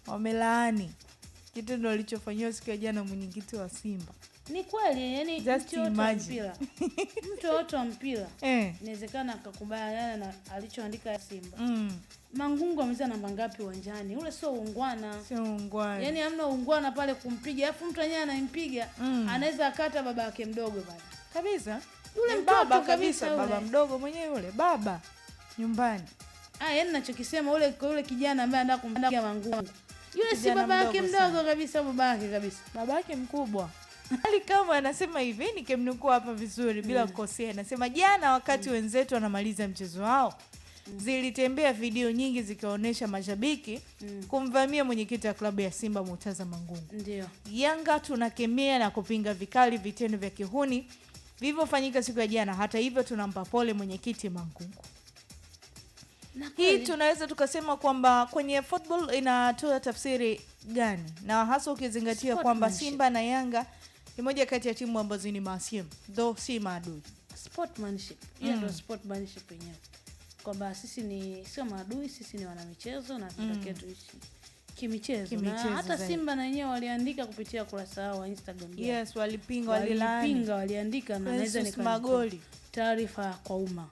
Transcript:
wamelaani kitendo alichofanywa siku ya jana mwenyekiti wa Simba. Ni kweli, yani mtu wote wa mpira inawezekana akakubaliana na alichoandika Simba. Mangungu ameza namba ngapi uwanjani? Ule sio ungwana. Sio ungwana. Yani hamna ungwana pale kumpiga. Alafu mtu yenyewe anampiga, anaweza akata baba yake mdogo pale. Kabisa. Yule baba kabisa, baba mdogo mwenyewe yule, baba nyumbani. Yani ninachokisema ule kijana ambaye anataka kumpiga Mangungu. Yule si baba yake mdogo kabisa, baba yake kabisa. Baba yake mkubwa. Hali kama anasema hivi, nikimnukuu hapa vizuri bila kukosea, anasema jana wakati wenzetu wanamaliza mchezo wao, zilitembea video nyingi zikionyesha mashabiki kumvamia mwenyekiti wa klabu ya Simba Murtaza Mangungu. Ndio. Yanga tunakemea na kupinga vikali vitendo vya kihuni vilivyofanyika siku ya jana. Hata hivyo tunampa pole mwenyekiti Mangungu. Hii tunaweza tukasema kwamba kwenye football inatoa tafsiri gani? Na hasa ukizingatia kwamba Simba na Yanga ni moja kati ya timu ambazo ni mahasimu, though si maadui. Sportsmanship. Hiyo ndio sportsmanship yenyewe. Kwamba sisi ni sio maadui, sisi ni wanamichezo na tunatakiwa tuishi kimichezo. Na hata Simba na wenyewe waliandika kupitia kurasa yao wa Instagram. Yes, walipinga, waliandika na naweza magoli taarifa kwa umma.